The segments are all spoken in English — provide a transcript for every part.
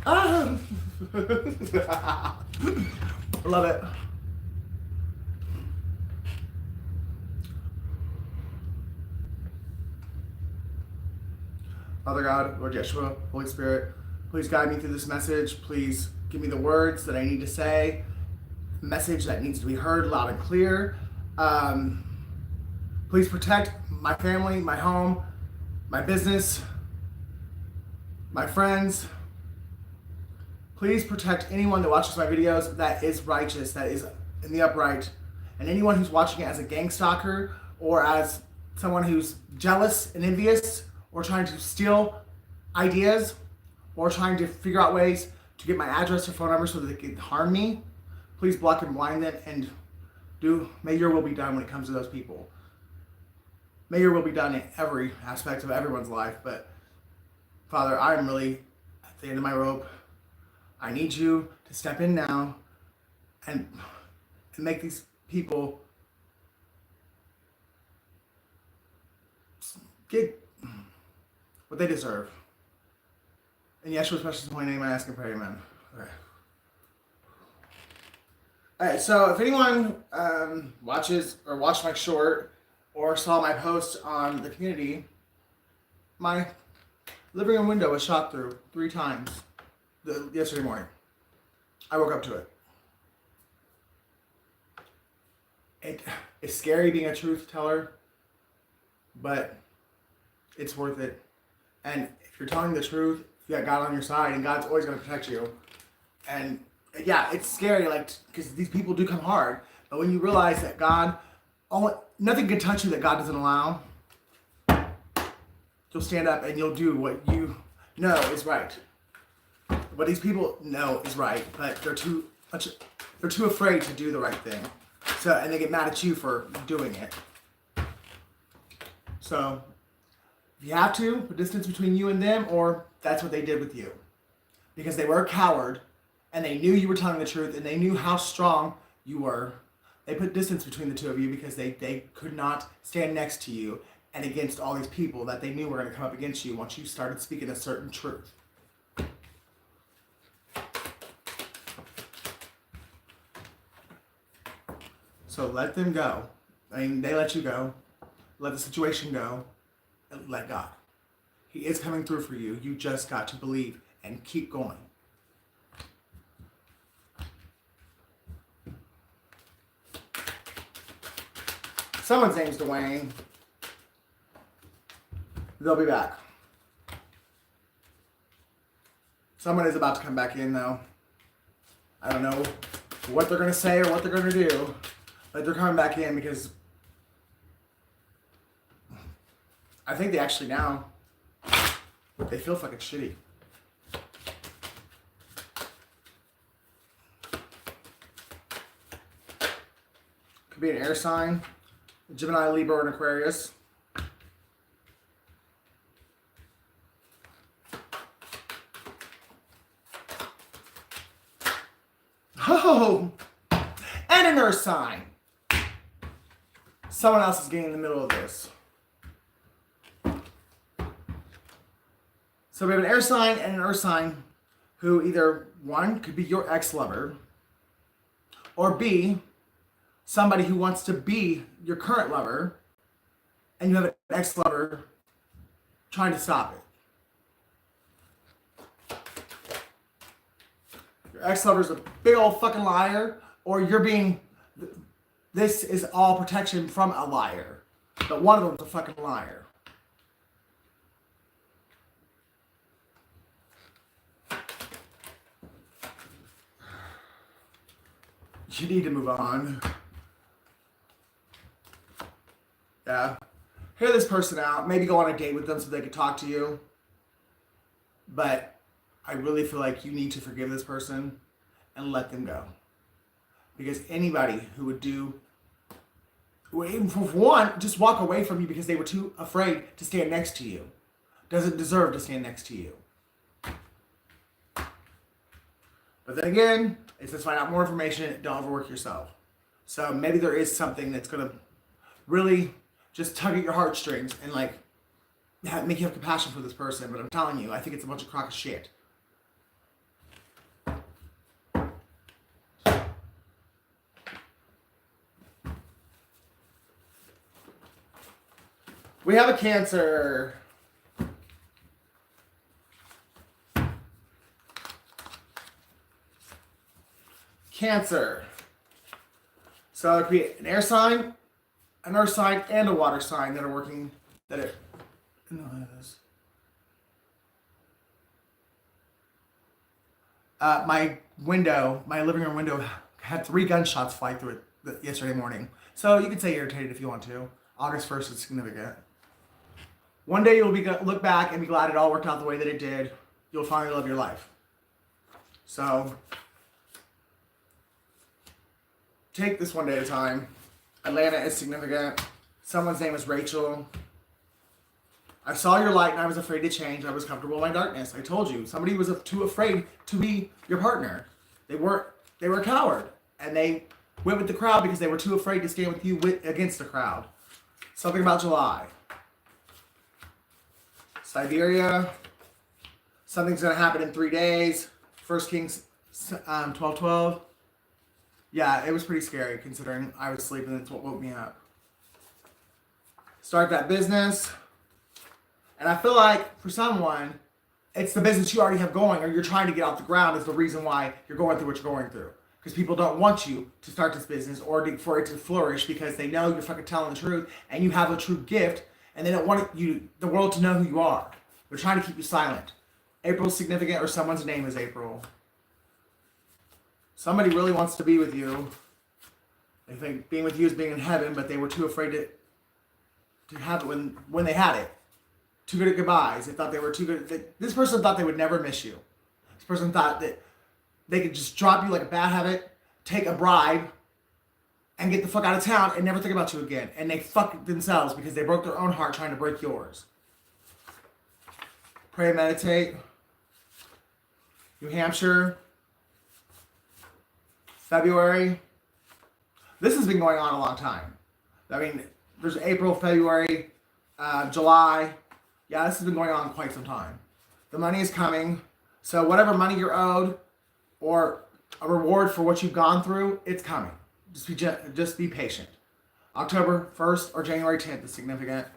Ah! Love it. Father God, Lord Yeshua, Holy Spirit, please guide me through this message. Please give me the words that I need to say, message that needs to be heard loud and clear. Please protect my family, my home, my business, my friends. Please protect anyone that watches my videos that is righteous, that is in the upright, and anyone who's watching it as a gang stalker or as someone who's jealous and envious or trying to steal ideas or trying to figure out ways to get my address or phone number so that they can harm me. Please block and blind them and may your will be done when it comes to those people. May your will be done in every aspect of everyone's life. But Father, I'm really at the end of my rope. I need you to step in now and make these people get what they deserve. In Yeshua's precious holy name, I ask and pray, amen. Alright, so if anyone watched my short or saw my post on the community, my living room window was shot through 3 times yesterday morning. I woke up to it. It's scary being a truth teller, but it's worth it. And if you're telling the truth, you got God on your side, and God's always going to protect you. And yeah, it's scary, like, because these people do come hard. But when you realize that nothing can touch you that God doesn't allow, you'll stand up and you'll do what you know is right. What these people know is right, but they're too afraid to do the right thing. And they get mad at you for doing it. So if you have to, put distance between you and them, or that's what they did with you. Because they were a coward, and they knew you were telling the truth, and they knew how strong you were. They put distance between the two of you because they could not stand next to you and against all these people that they knew were going to come up against you once you started speaking a certain truth. So let them go. I mean, they let you go. Let the situation go. And let God. He is coming through for you. You just got to believe and keep going. Someone's name's Dwayne. They'll be back. Someone is about to come back in, though. I don't know what they're going to say or what they're going to do, but they're coming back in because I think they actually now, they feel fucking shitty. Could be an air sign, Gemini, Libra, and Aquarius. Oh, and an earth sign. Someone else is getting in the middle of this. So we have an air sign and an earth sign who either, one, could be your ex-lover, or B, somebody who wants to be your current lover, and you have an ex-lover trying to stop it. Your ex-lover's a big old fucking liar, or this is all protection from a liar. But one of them's a fucking liar. You need to move on. Yeah. Hear this person out. Maybe go on a date with them so they can talk to you. But I really feel like you need to forgive this person and let them go. Because anybody who would for one, just walk away from you because they were too afraid to stand next to you, doesn't deserve to stand next to you. But then again, it says find out more information, don't overwork yourself. So maybe there is something that's going to really just tug at your heartstrings and like make you have compassion for this person. But I'm telling you, I think it's a bunch of crock of shit. We have a Cancer. Cancer. So it could be an air sign, an earth sign, and a water sign that are working. That it. No, it is. My living room window, had 3 gunshots fly through it yesterday morning. So you could say irritated if you want to. August 1st is significant. One day you'll look back and be glad it all worked out the way that it did. You'll finally love your life. So take this one day at a time. Atlanta is significant. Someone's name is Rachel. I saw your light and I was afraid to change. I was comfortable in my darkness. I told you. Somebody was too afraid to be your partner. They were a coward. And they went with the crowd because they were too afraid to stand with you against the crowd. Something about July. Siberia. Something's going to happen in 3 days. 1 Kings 12:12. Yeah, it was pretty scary considering I was sleeping. That's what woke me up. Start that business. And I feel like for someone, it's the business you already have going or you're trying to get off the ground is the reason why you're going through what you're going through. Because people don't want you to start this business or for it to flourish because they know you're fucking telling the truth and you have a true gift and they don't want the world to know who you are. They're trying to keep you silent. April's significant or someone's name is April. Somebody really wants to be with you. They think being with you is being in heaven, but they were too afraid to have it when they had it. Too good at goodbyes. They thought they were too good. This person thought they would never miss you. This person thought that they could just drop you like a bad habit, take a bribe, and get the fuck out of town and never think about you again. And they fucked themselves because they broke their own heart trying to break yours. Pray and meditate. New Hampshire. February. This has been going on a long time. I mean, there's April, February, July. Yeah, this has been going on quite some time. The money is coming. So whatever money you're owed or a reward for what you've gone through, it's coming. Just be patient. October 1st or January 10th is significant.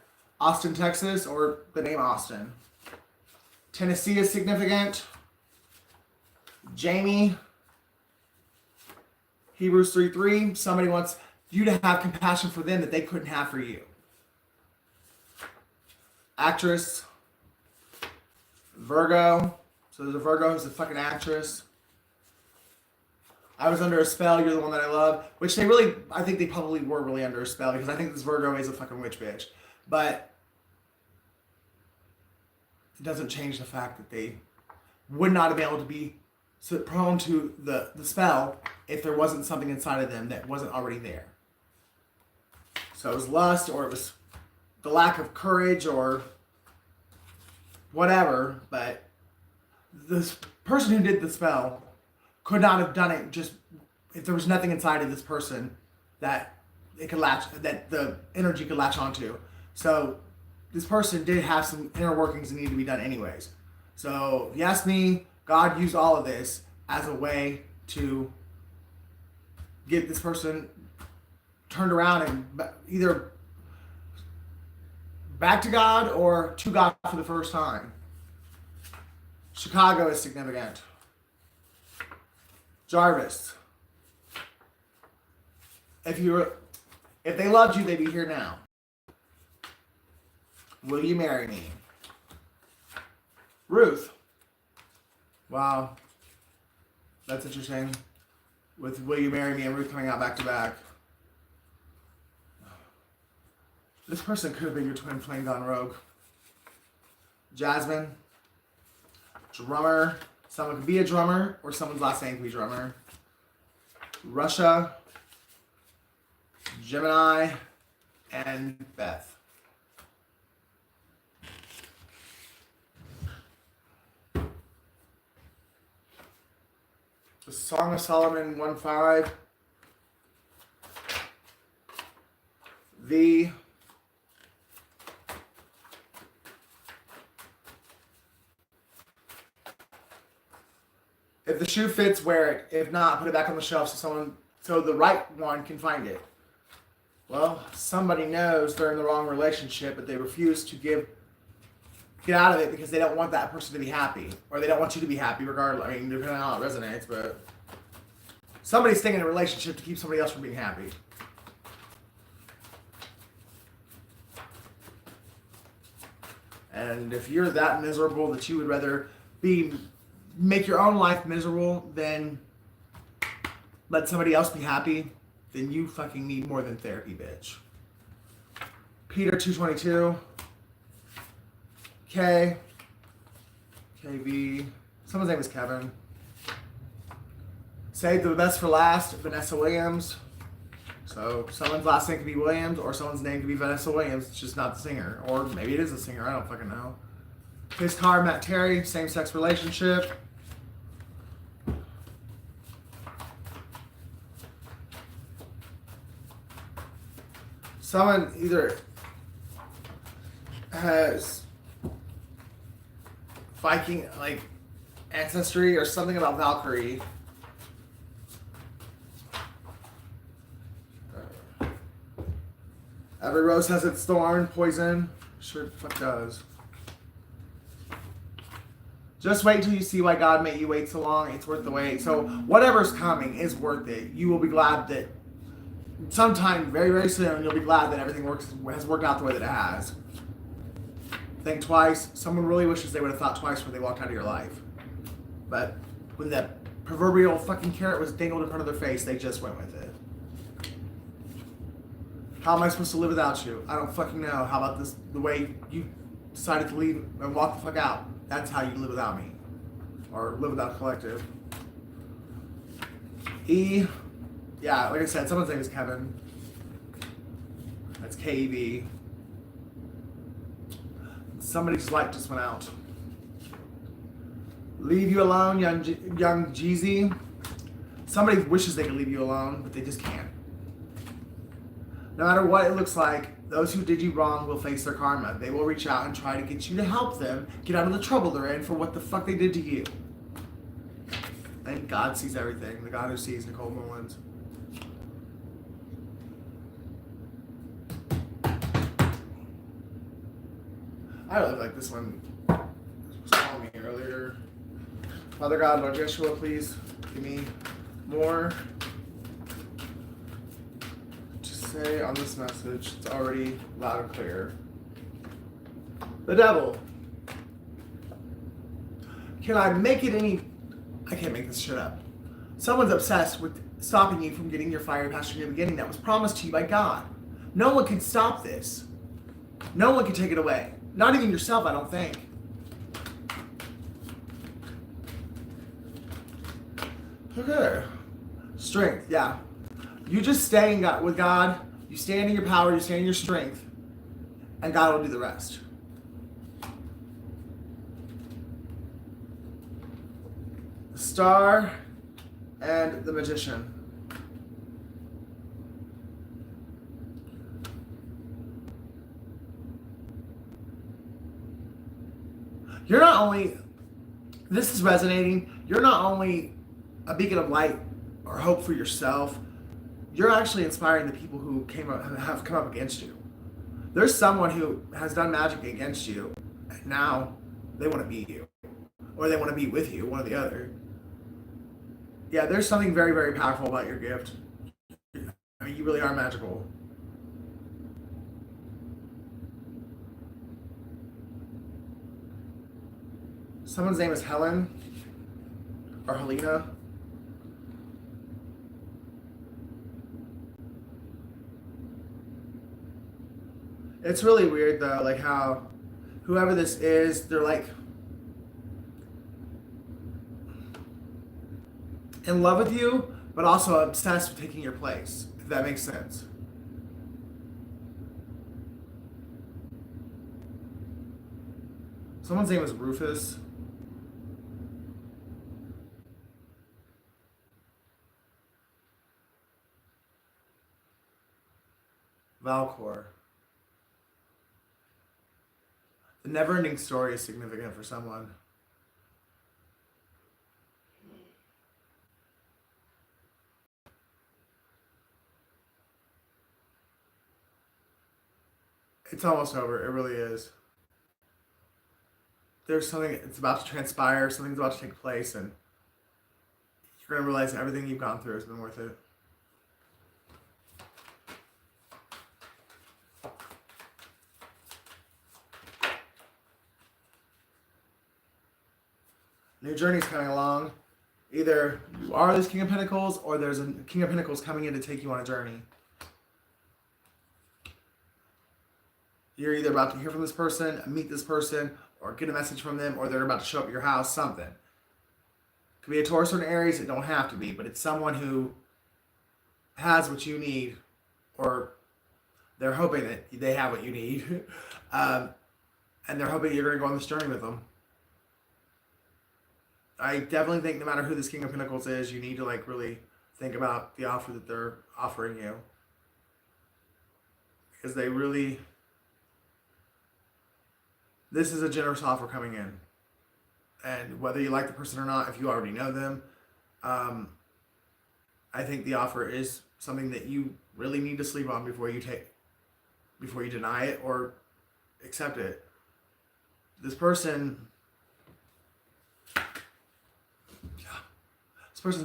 Austin, Texas, or the name Austin. Tennessee is significant. Jamie. Hebrews 3:3. Somebody wants you to have compassion for them that they couldn't have for you. Actress. Virgo. So there's a Virgo who's a fucking actress. I was under a spell. You're the one that I love. Which I think they probably were really under a spell because I think this Virgo is a fucking witch bitch. But it doesn't change the fact that they would not have been able to be so prone to the spell if there wasn't something inside of them that wasn't already there. So it was lust or it was the lack of courage or whatever, but this person who did the spell could not have done it just if there was nothing inside of this person that the energy could latch onto. So this person did have some inner workings that needed to be done anyways. So if you ask me, God used all of this as a way to get this person turned around and either back to God or to God for the first time. Chicago is significant. Jarvis. If they loved you, they'd be here now. Will you marry me? Ruth. Wow. That's interesting. With Will You Marry Me and Ruth coming out back to back. This person could have been your twin flame gone rogue. Jasmine. Drummer. Someone could be a drummer or someone's last name could be drummer. Russia. Gemini. And Beth. The Song of Solomon 1:5. If the shoe fits, wear it. If not, put it back on the shelf so the right one can find it. Well, somebody knows they're in the wrong relationship, but they refuse to get out of it because they don't want that person to be happy, or they don't want you to be happy regardless. I mean, depending on how it resonates, but somebody's staying in a relationship to keep somebody else from being happy. And if you're that miserable that you would rather make your own life miserable than let somebody else be happy, then you fucking need more than therapy, bitch. Peter 2:22. K. KV. Someone's name is Kevin. Save the best for last. Vanessa Williams. So someone's last name could be Williams, or someone's name could be Vanessa Williams. It's just not the singer. Or maybe it is the singer. I don't fucking know. His car, Matt Terry. Same-sex relationship. Someone either has Viking like ancestry or something about Valkyrie. Every rose has its thorn, poison. Sure the fuck does. Just wait till you see why God made you wait so long. It's worth the wait. So whatever's coming is worth it. You will be glad that sometime very, very soon you'll be glad that everything has worked out the way that it has. Think twice. Someone really wishes they would have thought twice when they walked out of your life. But when that proverbial fucking carrot was dangled in front of their face, they just went with it. How am I supposed to live without you? I don't fucking know. How about this? The way you decided to leave and walk the fuck out. That's how you live without me. Or live without collective. E. Yeah, like I said, someone's name is Kevin. That's KEV. Somebody's light just went out. Leave you alone, young Jeezy. Somebody wishes they could leave you alone, but they just can't. No matter what it looks like, those who did you wrong will face their karma. They will reach out and try to get you to help them get out of the trouble they're in for what the fuck they did to you. And God sees everything. The God who sees, Nicole Mullins. I really like this one. Was calling me earlier. Father God, Lord Yeshua, please give me more to say on this message. It's already loud and clear. The devil. Can I make it any... I can't make this shit up. Someone's obsessed with stopping you from getting your fiery passion in the beginning that was promised to you by God. No one can stop this. No one can take it away. Not even yourself, I don't think. Okay. Strength, yeah. You just stay in God, with God. You stand in your power, you stand in your strength, and God will do the rest. The Star and the Magician. You're not only, this is resonating, you're not only a beacon of light or hope for yourself, you're actually inspiring the people who have come up against you. There's someone who has done magic against you, and now they want to beat you. Or they want to be with you, one or the other. Yeah, there's something very, very powerful about your gift. I mean, you really are magical. Someone's name is Helen or Helena. It's really weird though, like how whoever this is, they're like in love with you, but also obsessed with taking your place, if that makes sense. Someone's name is Rufus. Valcor. The never-ending story is significant for someone. It's almost over. It really is. There's something, it's about to transpire, something's about to take place, and you're going to realize everything you've gone through has been worth it. New journey's coming along. Either you are this King of Pentacles, or there's a King of Pentacles coming in to take you on a journey. You're either about to hear from this person, meet this person, or get a message from them, or they're about to show up at your house, something. Could be a Taurus or an Aries, it don't have to be, but it's someone who has what you need, or they're hoping that they have what you need, and they're hoping you're going to go on this journey with them. I definitely think no matter who this King of Pentacles is, you need to like really think about the offer that they're offering you. Because they really, this is a generous offer coming in. And whether you like the person or not, if you already know them, I think the offer is something that you really need to sleep on before you deny it or accept it. This person's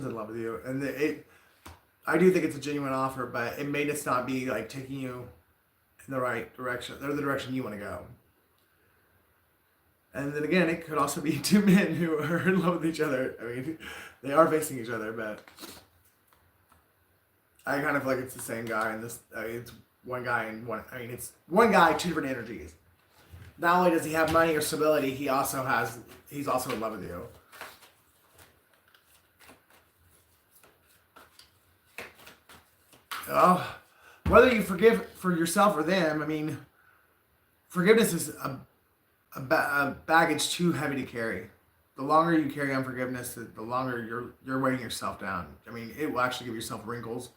in love with you, and I do think it's a genuine offer, but it may just not be like taking you in the right direction, or the direction you want to go. And then again, it could also be two men who are in love with each other. I mean, they are facing each other, but I kind of feel like it's the same guy, and this, I mean, it's one guy and one. I mean, it's one guy, two different energies. Not only does he have money or stability, he's also in love with you. Oh, whether you forgive for yourself or them, I mean, forgiveness is a baggage too heavy to carry. The longer you carry unforgiveness, the longer you're weighing yourself down. I mean, it will actually give yourself wrinkles.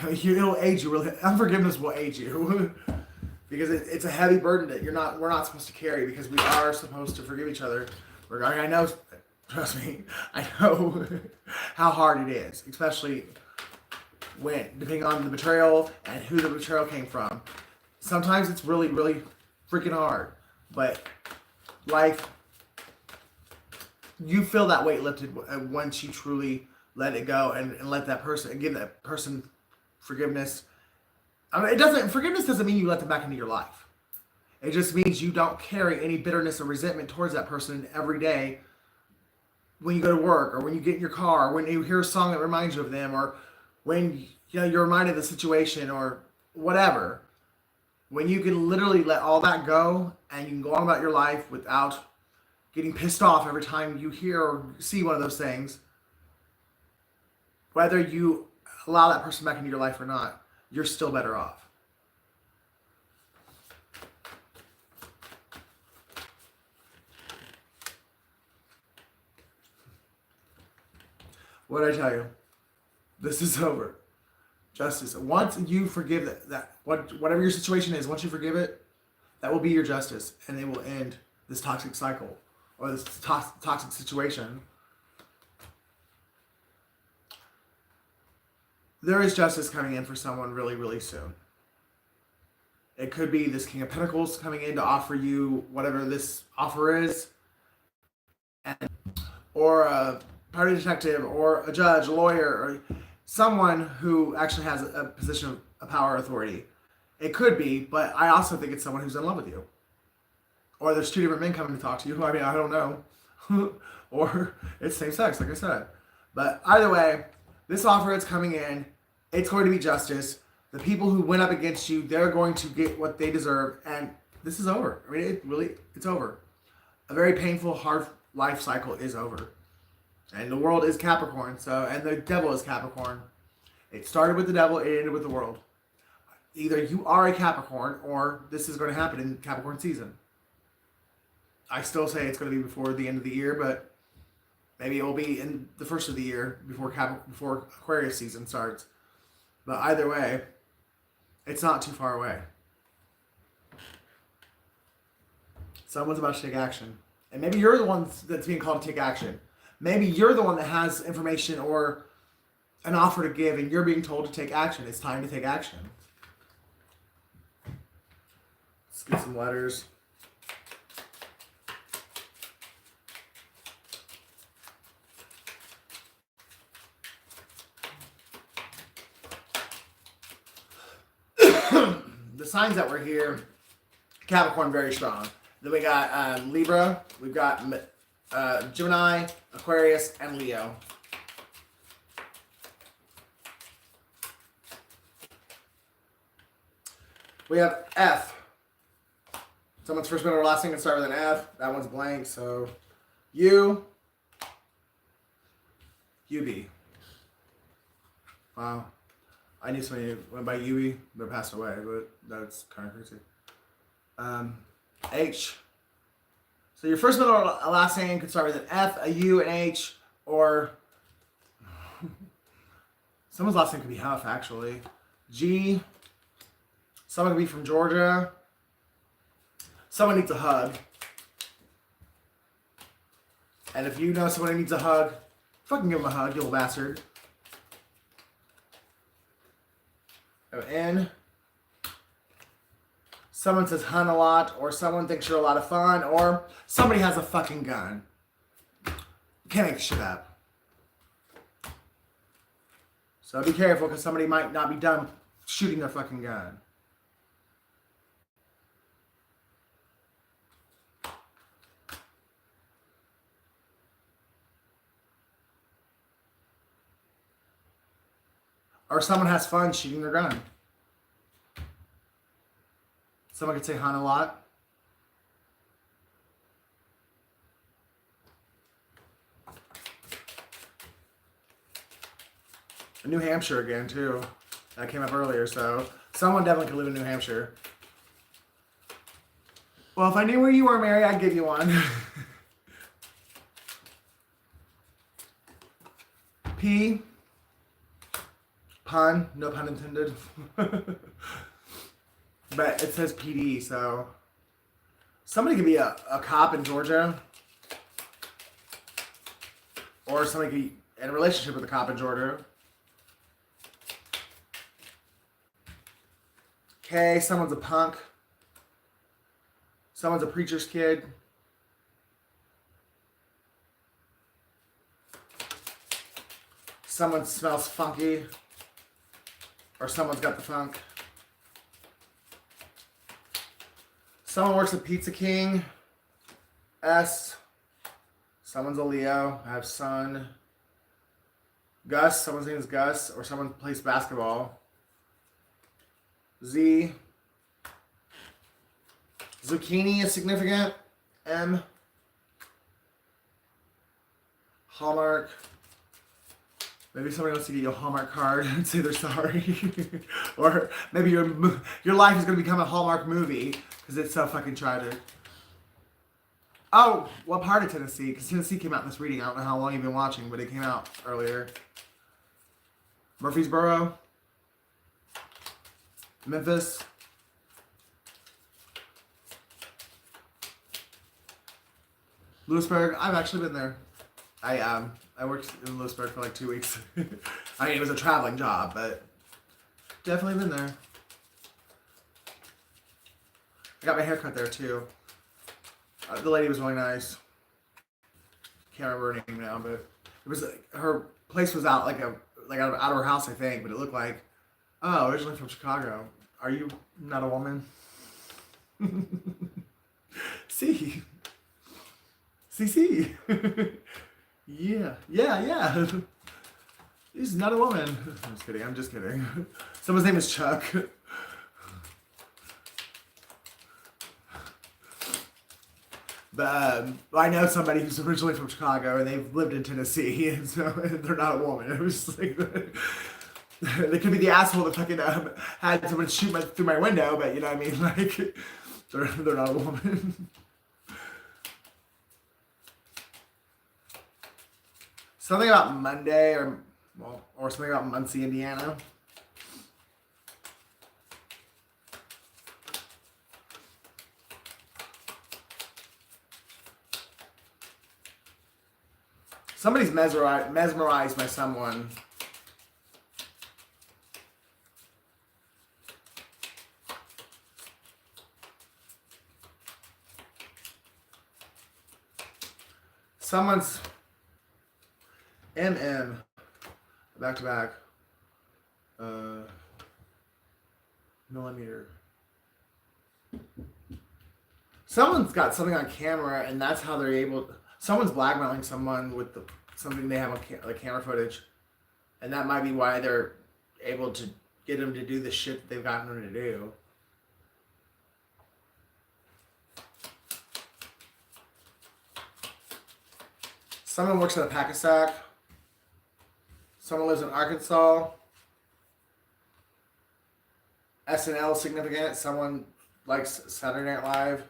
It'll age you really. Unforgiveness will age you because it's a heavy burden that we're not supposed to carry, because we are supposed to forgive each other. I know, trust me, I know how hard it is, especially when, depending on the betrayal and who the betrayal came from. Sometimes it's really, really freaking hard. But life, you feel that weight lifted once you truly let it go and let that person, and give that person forgiveness. I mean, forgiveness doesn't mean you let them back into your life. It just means you don't carry any bitterness or resentment towards that person every day when you go to work, or when you get in your car, or when you hear a song that reminds you of them, or when you're reminded of the situation, or whatever. When you can literally let all that go and you can go on about your life without getting pissed off every time you hear or see one of those things, whether you allow that person back into your life or not, you're still better off. What did I tell you? This is over. Justice. Once you forgive whatever your situation is, once you forgive it, that will be your justice, and it will end this toxic cycle or this toxic situation. There is justice coming in for someone really, really soon. It could be this King of Pentacles coming in to offer you whatever this offer is, or a private detective, or a judge, a lawyer, or someone who actually has a position of power or authority. It could be, but I also think it's someone who's in love with you. Or there's two different men coming to talk to you. I mean, I don't know. Or it's same sex, like I said. But either way, this offer is coming in. It's going to be justice. The people who went up against you, they're going to get what they deserve. And this is over. I mean, it's over. A very painful, hard life cycle is over. And the world is Capricorn, and the devil is Capricorn. It started with the devil, it ended with the world. Either you are a Capricorn, or this is going to happen in Capricorn season. I still say it's going to be before the end of the year, but maybe it will be in the first of the year before Aquarius season starts. But either way, it's not too far away. Someone's about to take action. And maybe you're the one that's being called to take action. Maybe you're the one that has information or an offer to give, and you're being told to take action. It's time to take action. get some letters. The signs that were here, Capricorn, very strong. Then we got Libra, we've got Gemini, Aquarius, and Leo. We have F. Someone's first, middle, or last name can start with an F. That one's blank, so U, UB. Wow. I knew somebody who went by Yui, but passed away, but that's kind of crazy. H. So your first, middle, or last name could start with an F, a U, an H, or someone's last name could be Huff, actually. G. Someone could be from Georgia. Someone needs a hug. And if you know someone who needs a hug, fucking give them a hug, you little bastard. N. Someone says hun a lot, or someone thinks you're a lot of fun, or somebody has a fucking gun. You can't make shit up. So be careful, because somebody might not be done shooting their fucking gun. Or someone has fun shooting their gun. Someone could say hun a lot. New Hampshire again, too. That came up earlier, so someone definitely could live in New Hampshire. Well, if I knew where you were, Mary, I'd give you one. P. Pun. No pun intended. But it says PD, so somebody could be a cop in Georgia. Or somebody could be in a relationship with a cop in Georgia. K, someone's a punk. Someone's a preacher's kid. Someone smells funky. Or someone's got the funk. Someone works at Pizza King. S. Someone's a Leo. I have Sun. Gus. Someone's name is Gus. Or someone plays basketball. Z. Zucchini is significant. M. Hallmark. Maybe somebody wants to get you a Hallmark card and say they're sorry. Or maybe your life is going to become a Hallmark movie because it's so fucking tragic. Oh, what part of Tennessee? Because Tennessee came out in this reading. I don't know how long you've been watching, but it came out earlier. Murfreesboro. Memphis. Lewisburg. I've actually been there. I worked in Lewisburg for like 2 weeks. I mean, it was a traveling job, but definitely been there. I got my hair cut there too. The lady was really nice. Can't remember her name now, but it was her place was out out of her house, I think. But it looked like, oh, originally from Chicago. Are you not a woman? See. Yeah. He's not a woman. I'm just kidding. Someone's name is Chuck. But I know somebody who's originally from Chicago and they've lived in Tennessee, and so they're not a woman. It was just like they could be the asshole that fucking had someone shoot through my window, but you know what I mean? Like they're not a woman. Something about Monday or something about Muncie, Indiana. Somebody's mesmerized by someone. Someone's MM back to back millimeter. Someone's got something on camera, and that's how they're able. Someone's blackmailing someone with something they have on the camera footage, and that might be why they're able to get them to do the shit that they've gotten them to do. Someone works at a pack-a-sack. Someone lives in Arkansas. SNL significant. Someone likes Saturday Night Live.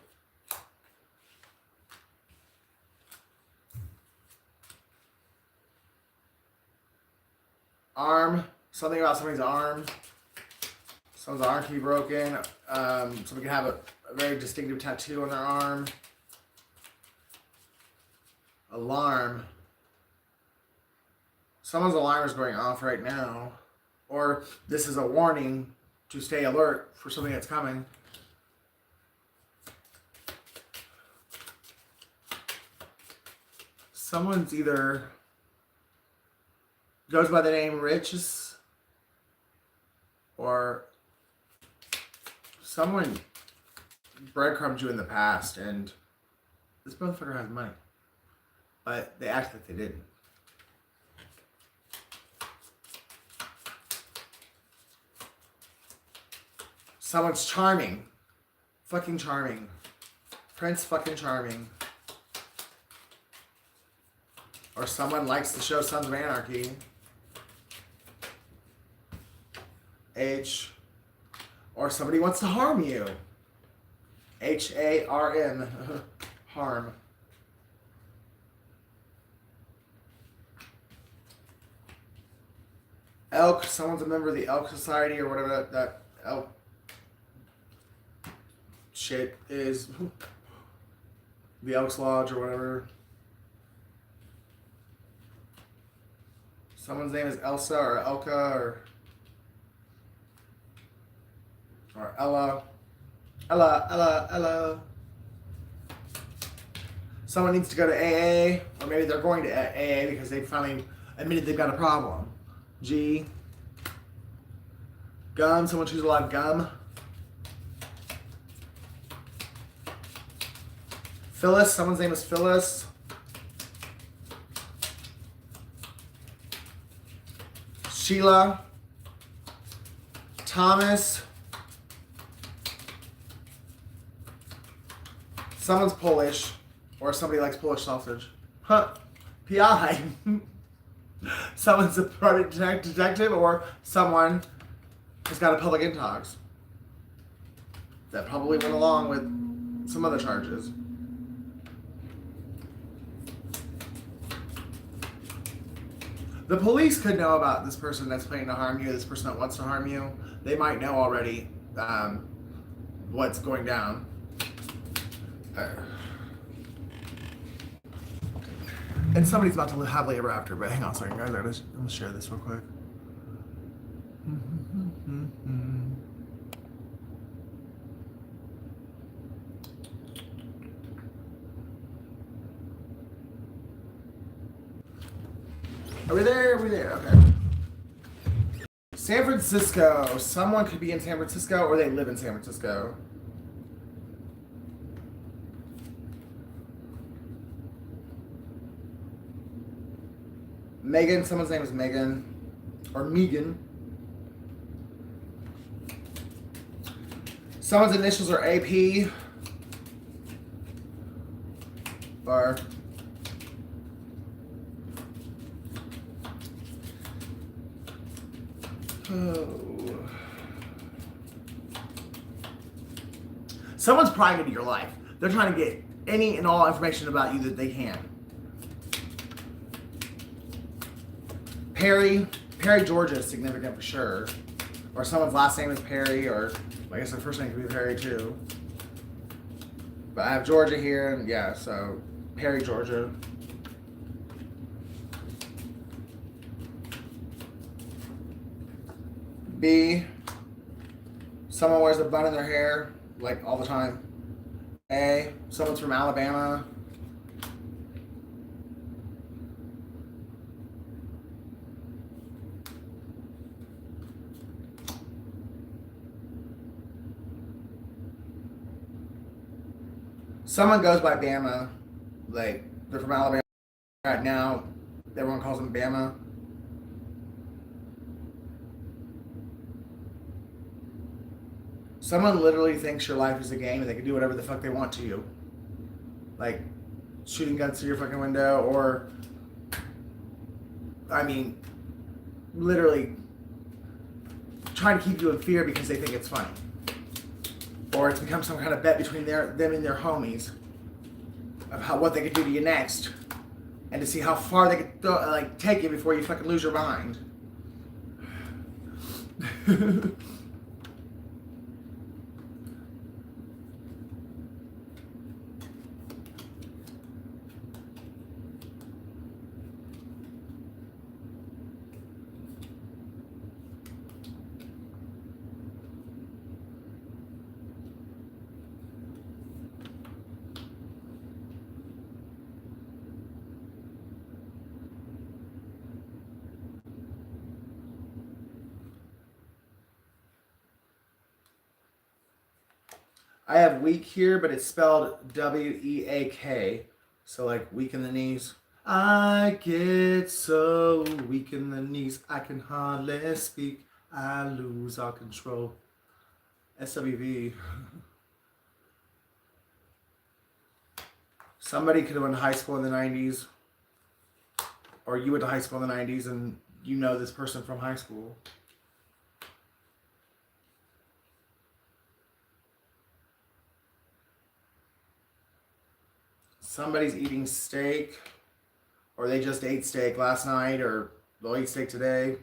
Arm. Something about somebody's arm. Someone's arm can be broken. Somebody can have a very distinctive tattoo on their arm. Alarm. Someone's alarm is going off right now. Or this is a warning to stay alert for something that's coming. Someone's either goes by the name Riches, or someone breadcrumbed you in the past, and this motherfucker has money, but they act like they didn't. Someone's charming. Fucking charming. Prince fucking charming. Or someone likes the show Sons of Anarchy. H. Or somebody wants to harm you. HARM. Harm. Elk. Someone's a member of the Elk Society or whatever that elk shit is. The Elks Lodge or whatever. Someone's name is Elsa or Elka or Ella. Ella. Someone needs to go to AA, or maybe they're going to AA because they finally admitted they've got a problem. G. Gum. Someone chews a lot of gum. Phyllis. Someone's name is Phyllis. Sheila. Thomas. Someone's Polish, or somebody likes Polish sausage. Huh. PI. Someone's a private detective, or someone has got a public intox. That probably went along with some other charges. The police could know about this person that's planning to harm you, this person that wants to harm you. They might know already what's going down. And somebody's about to live happily ever after, but hang on a second, guys. I'm gonna share this real quick. Are we there? Are we there? Okay. San Francisco. Someone could be in San Francisco, or they live in San Francisco. Megan, someone's name is Megan, or Megan. Someone's initials are AP, or someone's prying into your life. They're trying to get any and all information about you that they can. Perry, Georgia is significant for sure. Or someone's last name is Perry, or I guess their first name could be Perry too. But I have Georgia here, and yeah, so Perry, Georgia. B, someone wears a bun in their hair, like all the time. A, someone's from Alabama. Someone goes by Bama, like they're from Alabama right now. Everyone calls them Bama. Someone literally thinks your life is a game and they can do whatever the fuck they want to you. Like shooting guns through your fucking window, or I mean, literally trying to keep you in fear because they think it's funny. Or it's become some kind of bet between them and their homies of what they could do to you next, and to see how far they could take you before you fucking lose your mind. I have weak here, but it's spelled W-E-A-K. So like weak in the knees. I get so weak in the knees, I can hardly speak. I lose all control. SWV. Somebody could have went to high school in the 90s. Or you went to high school in the 90s and you know this person from high school. Somebody's eating steak, or they just ate steak last night, or they'll eat steak today.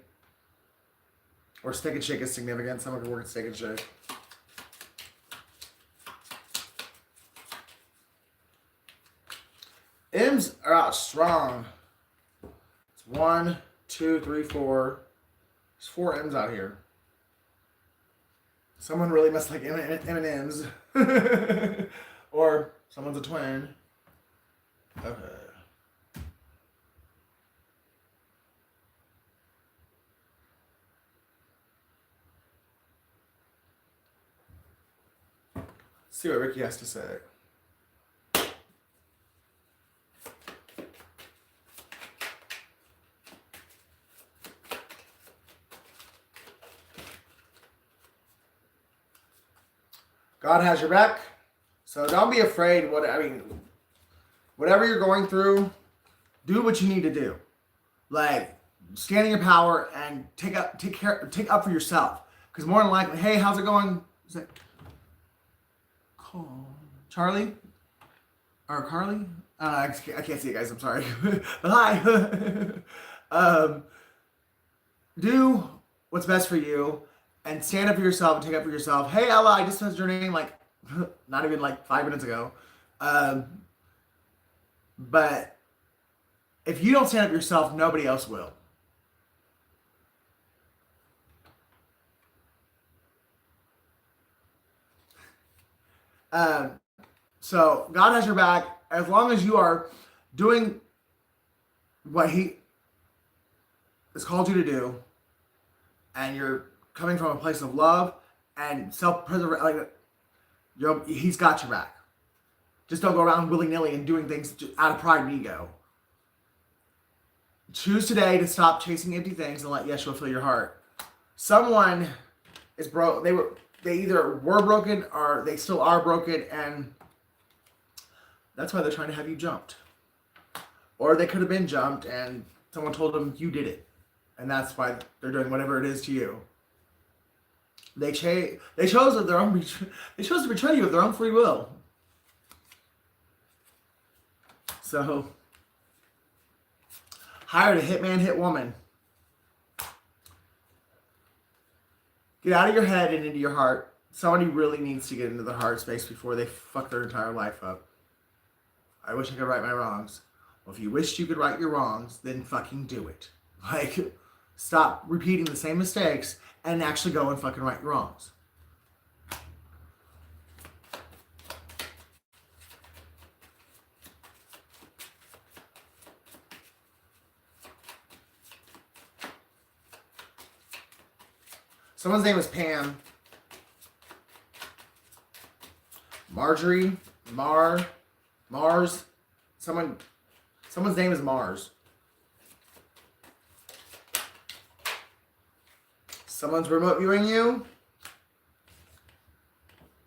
Or Steak and Shake is significant. Someone could work at Steak and Shake. M's are out strong. It's 1, 2, 3, 4. There's 4 M's out here. Someone really must like M&M's. Or someone's a twin. Okay. See what Ricky has to say. God has your back. So don't be afraid. Whatever you're going through, do what you need to do. Like, stand in your power and take up for yourself. Because more than likely, hey, how's it going? Is that Charlie? Or Carly? I can't see you guys, I'm sorry. But hi. Do what's best for you and stand up for yourself and take up for yourself. Hey, Ella, I just messaged your name like, not even like 5 minutes ago. But if you don't stand up for yourself, nobody else will. So God has your back as long as you are doing what He has called you to do, and you're coming from a place of love and self-preservation. Like, He's got your back. Just don't go around willy-nilly and doing things out of pride and ego. Choose today to stop chasing empty things and let Yeshua fill your heart. Someone is broke. They either were broken or they still are broken, and that's why they're trying to have you jumped. Or they could have been jumped and someone told them you did it, and that's why they're doing whatever it is to you. They chose to betray you of their own free will. So, hired a hitman, hit woman. Get out of your head and into your heart. Somebody really needs to get into the heart space before they fuck their entire life up. I wish I could right my wrongs. Well, if you wished you could right your wrongs, then fucking do it. Like, stop repeating the same mistakes and actually go and fucking right your wrongs. Someone's name was Pam. Marjorie, Mar, Mars. Someone's name is Mars. Someone's remote viewing you.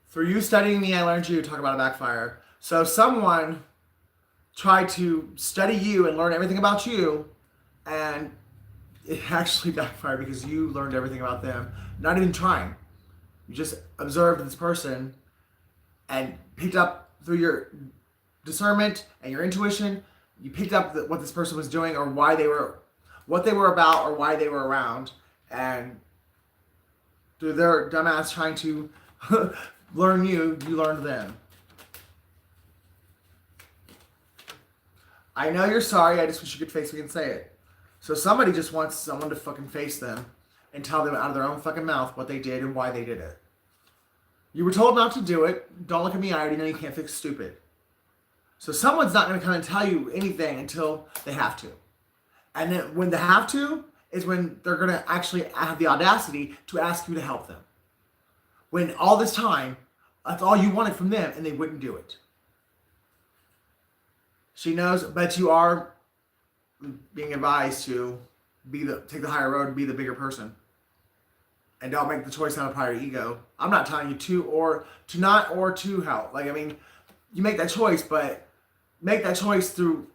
Through you studying me, I learned you. Talk about a backfire. So someone tried to study you and learn everything about you, and it actually backfired because you learned everything about them. Not even trying. You just observed this person and picked up through your discernment and your intuition. You picked up what this person was doing, or what they were about, or why they were around, and through their dumbass trying to learn you learned them. I know you're sorry, I just wish you could face me and say it. So somebody just wants someone to fucking face them and tell them out of their own fucking mouth what they did and why they did it. You were told not to do it. Don't look at me, I already know you can't fix stupid. So someone's not going to come and tell you anything until they have to. And then when they have to, is when they're going to actually have the audacity to ask you to help them. When all this time, that's all you wanted from them, and they wouldn't do it. She knows, but you are being advised to take the higher road and be the bigger person. And don't make the choice out of pride or ego. I'm not telling you to help. Like, I mean, you make that choice, but make that choice through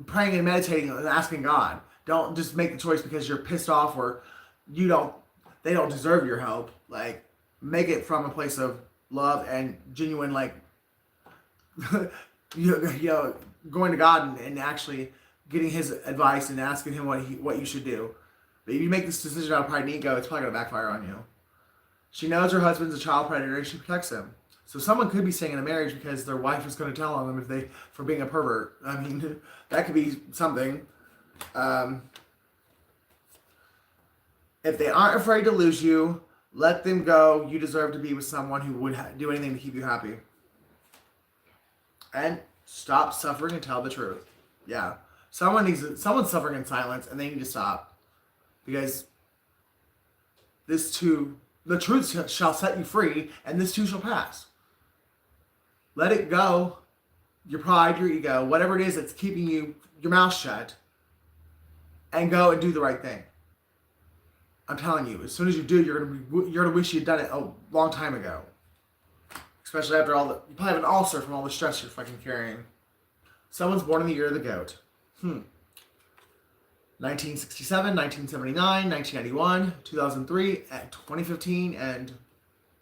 praying and meditating and asking God. Don't just make the choice because you're pissed off or they don't deserve your help. Like, make it from a place of love and genuine, like, going to God and actually getting His advice and asking Him what you should do. But if you make this decision out of pride and ego, it's probably going to backfire on you. She knows her husband's a child predator and she protects him. So someone could be staying in a marriage because their wife is going to tell on them for being a pervert. I mean, that could be something. If they aren't afraid to lose you, let them go. You deserve to be with someone who would do anything to keep you happy. And stop suffering and tell the truth. Yeah. Someone's suffering in silence and they need to stop. Because the truth shall set you free, and this too shall pass. Let it go. Your pride, your ego, whatever it is that's keeping your mouth shut, and go and do the right thing. I'm telling you, as soon as you do, you're gonna wish you'd done it a long time ago. Especially after you probably have an ulcer from all the stress you're fucking carrying. Someone's born in the year of the goat. 1967, 1979, 1991, 2003, 2015, and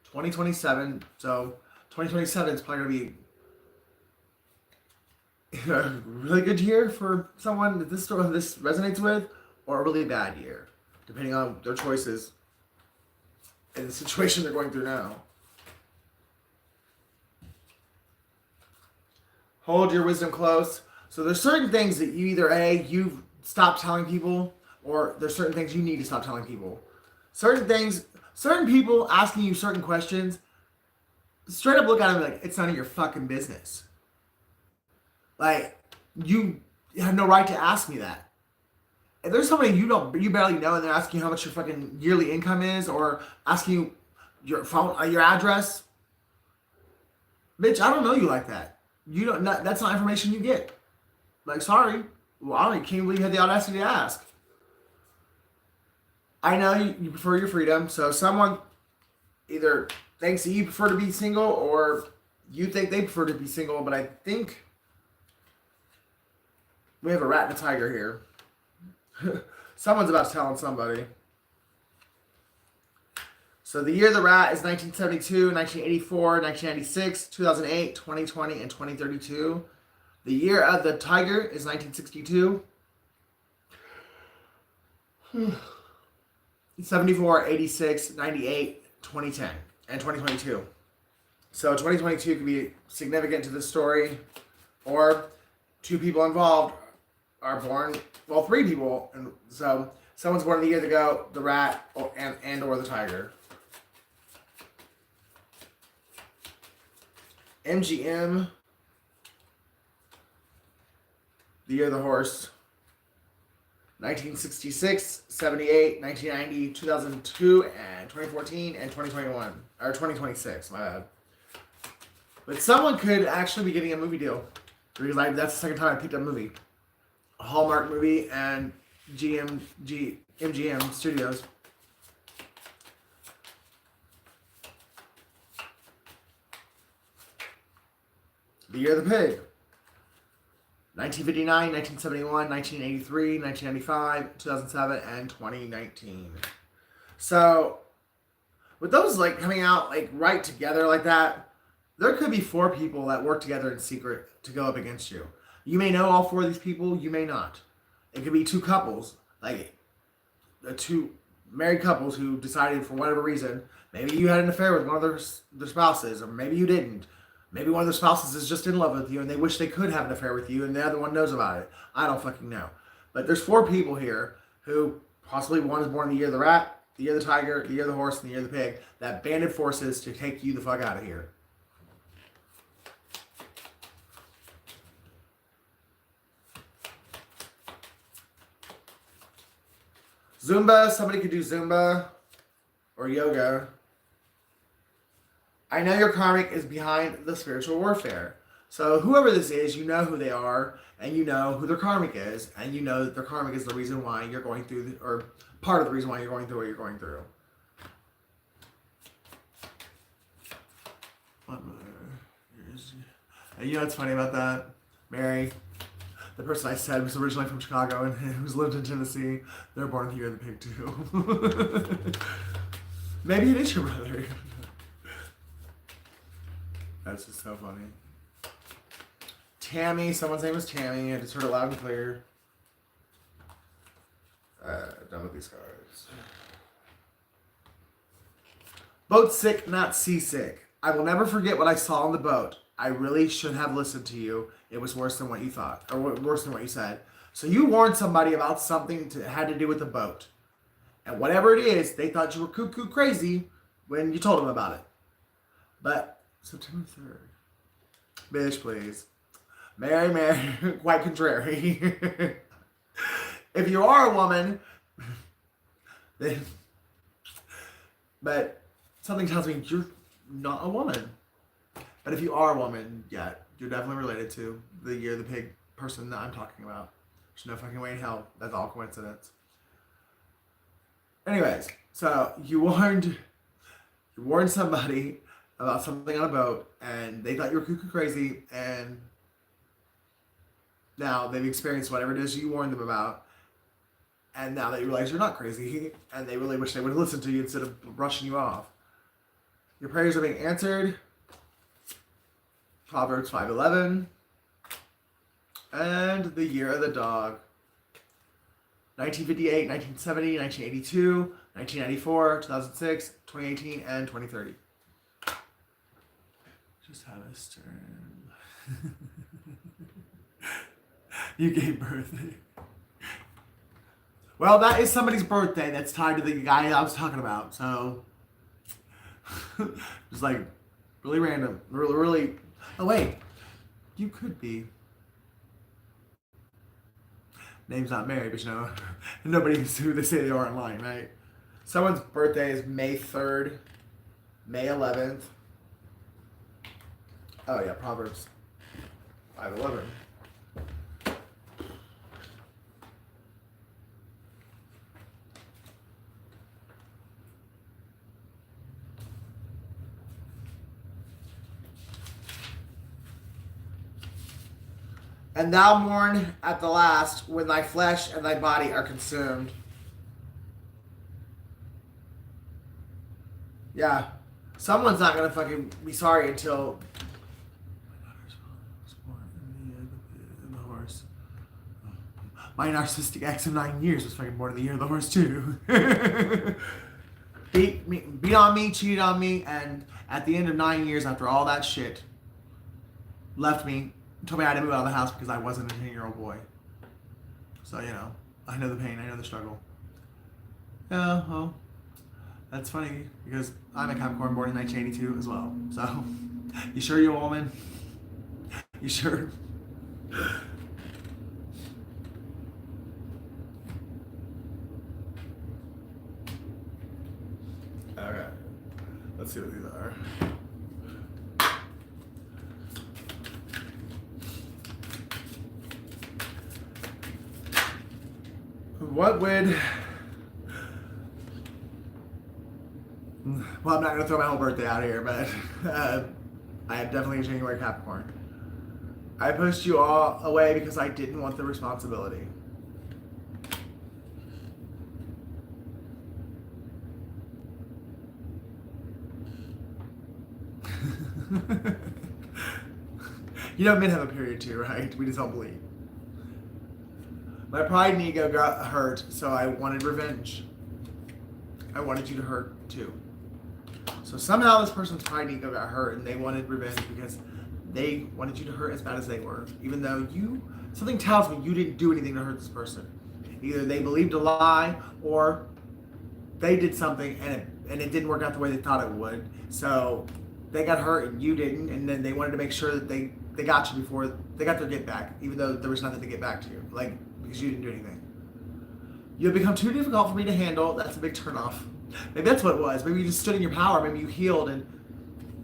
2027. So 2027 is probably going to be a really good year for someone that this resonates with, or a really bad year, depending on their choices and the situation they're going through now. Hold your wisdom close. So there's certain things that you either you've stopped telling people, or there's certain things you need to stop telling people. Certain people asking you certain questions, straight up look at them like, it's none of your fucking business. Like, you have no right to ask me that. If there's somebody you barely know and they're asking you how much your fucking yearly income is, or asking you your phone, your address, bitch, I don't know you like that. That's not information you get. Like, sorry. Well, I can't believe you had the audacity to ask. I know you prefer your freedom, so someone either thinks that you prefer to be single, or you think they prefer to be single, but I think we have a rat and a tiger here. Someone's about to tell on somebody. So the year of the rat is 1972, 1984, 1996, 2008, 2020, and 2032. The year of the tiger is 1962. 74, 86, 98, 2010, and 2022. So 2022 could be significant to this story, or two people involved are born, well, three people, and so someone's born in the year of the goat, the rat, or the tiger. MGM, the year of the horse, 1966, 78, 1990, 2002, and 2014, and 2021. Or 2026, my bad. But someone could actually be getting a movie deal. Because that's the second time I picked up a movie. A Hallmark movie and MGM Studios. The Year of the Pig. 1959, 1971, 1983, 1995, 2007, and 2019. So, with those like coming out like right together like that, there could be 4 people that work together in secret to go up against you. You may know all 4 of these people, you may not. It could be 2 couples, like 2 married couples who decided for whatever reason, maybe you had an affair with one of their spouses, or maybe you didn't. Maybe one of their spouses is just in love with you and they wish they could have an affair with you and the other one knows about it. I don't fucking know. But there's 4 people here who possibly one is born the year of the rat, the year of the tiger, the year of the horse, and the year of the pig that banded forces to take you the fuck out of here. Zumba, somebody could do Zumba or yoga. I know your karmic is behind the spiritual warfare. So whoever this is, you know who they are, and you know who their karmic is, and you know that their karmic is the reason why you're going through, or part of the reason why you're going through what you're going through. And you know what's funny about that? Mary, the person I said was originally from Chicago and who's lived in Tennessee, they're born in the year of the pig too. Maybe it is your brother. That's just so funny. Tammy, someone's name is Tammy. I just heard it loud and clear. Done with these cards. Boat sick, not seasick. I will never forget what I saw on the boat. I really should have listened to you. It was worse than what you thought, or worse than what you said. So you warned somebody about something that had to do with the boat. And whatever it is, they thought you were cuckoo crazy when you told them about it. But September 3rd. Bitch, please. Mary, quite contrary. If you are a woman, then, but something tells me you're not a woman. But if you are a woman, yeah, you're definitely related to the year of the pig person that I'm talking about. There's no fucking way in hell. That's all coincidence. Anyways, so you warned somebody about something on a boat, and they thought you were cuckoo crazy, and now they've experienced whatever it is you warned them about, and now they realize you're not crazy, and they really wish they would have listened to you instead of brushing you off. Your prayers are being answered. Proverbs 5:11. And the year of the dog. 1958, 1970, 1982, 1994, 2006, 2018, and 2030. Just had a stern. You gave birth. Well, that is somebody's birthday that's tied to the guy I was talking about. So, just like really random. Really. Oh, wait. You could be. Name's not Mary, but you know, nobody knows who they say they are online, right? Someone's birthday is May 3rd, May 11th. Oh, yeah, Proverbs 5:11. And thou mourn at the last, when thy flesh and thy body are consumed. Yeah. Someone's not going to fucking be sorry until... the horse. My narcissistic ex of 9 years was fucking born in the year of the horse too. Beat on me, cheated on me, and at the end of 9 years, after all that shit, left me. Told me I had to move out of the house because I wasn't a 10-year-old boy. So, you know, I know the pain, I know the struggle. Yeah, well, that's funny because I'm a Capricorn born in 1982 as well. So, you sure you're a woman? You sure? Okay, let's see what these are. What would... Well, I'm not going to throw my whole birthday out here, but I am definitely a January Capricorn. I pushed you all away because I didn't want the responsibility. You know men have a period too, right? We just don't believe. My pride and ego got hurt, so I wanted revenge. I wanted you to hurt too. So somehow this person's pride and ego got hurt and they wanted revenge because they wanted you to hurt as bad as they were. Even though something tells me you didn't do anything to hurt this person. Either they believed a lie or they did something and it didn't work out the way they thought it would. So they got hurt and you didn't, and then they wanted to make sure that they got you before they got their get back, even though there was nothing to get back to you, like because you didn't do anything. You have become too difficult for me to handle. That's a big turnoff. Maybe that's what it was. Maybe you just stood in your power. Maybe you healed and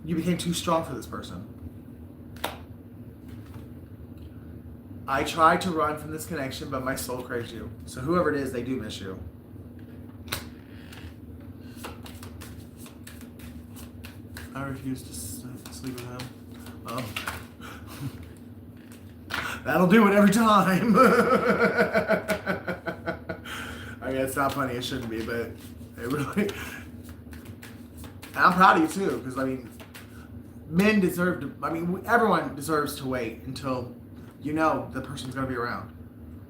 you became too strong for this person. I tried to run from this connection, but my soul craves you. So whoever it is, they do miss you. I refuse to sleep with him. Oh. That'll do it every time. I mean, it's not funny. It shouldn't be, but it really... I'm proud of you, too, because, I mean, men deserve to... I mean, everyone deserves to wait until you know the person's going to be around.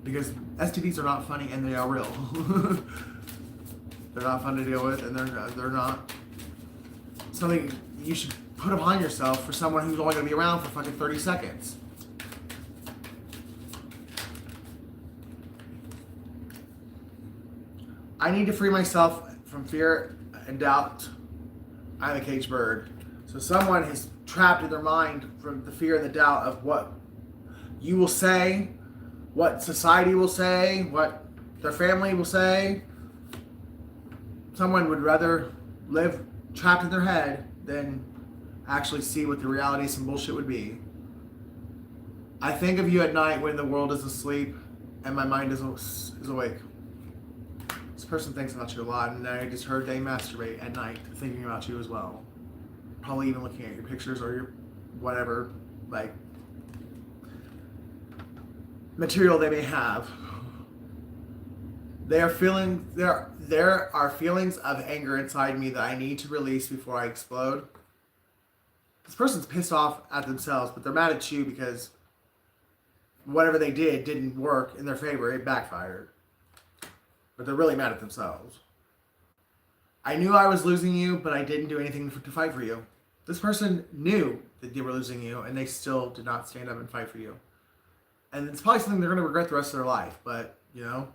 Because STDs are not funny, and they are real. They're not fun to deal with, and they're not something you should put upon yourself for someone who's only going to be around for fucking 30 seconds. I need to free myself from fear and doubt. I'm a caged bird. So someone is trapped in their mind from the fear and the doubt of what you will say, what society will say, what their family will say. Someone would rather live trapped in their head than actually see what the reality of some bullshit would be. I think of you at night when the world is asleep and my mind is awake. This person thinks about you a lot, and I just heard they masturbate at night thinking about you as well. Probably even looking at your pictures or your whatever, like, material they may have. There are feelings of anger inside me that I need to release before I explode. This person's pissed off at themselves, but they're mad at you because whatever they did didn't work in their favor. It backfired. But they're really mad at themselves. I knew I was losing you, but I didn't do anything to fight for you. This person knew that they were losing you, and they still did not stand up and fight for you. And it's probably something they're going to regret the rest of their life, but, you know,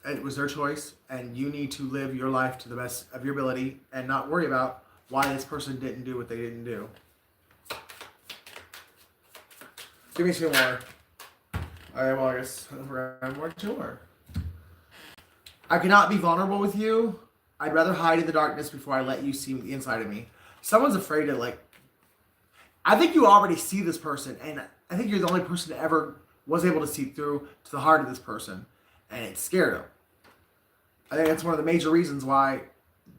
it was their choice, and you need to live your life to the best of your ability and not worry about why this person didn't do what they didn't do. Give me two more. Alright, well, I guess we're going to more two more. I cannot be vulnerable with you. I'd rather hide in the darkness before I let you see the inside of me. Someone's afraid to, like... I think you already see this person, and I think you're the only person that ever was able to see through to the heart of this person, and it scared them. I think that's one of the major reasons why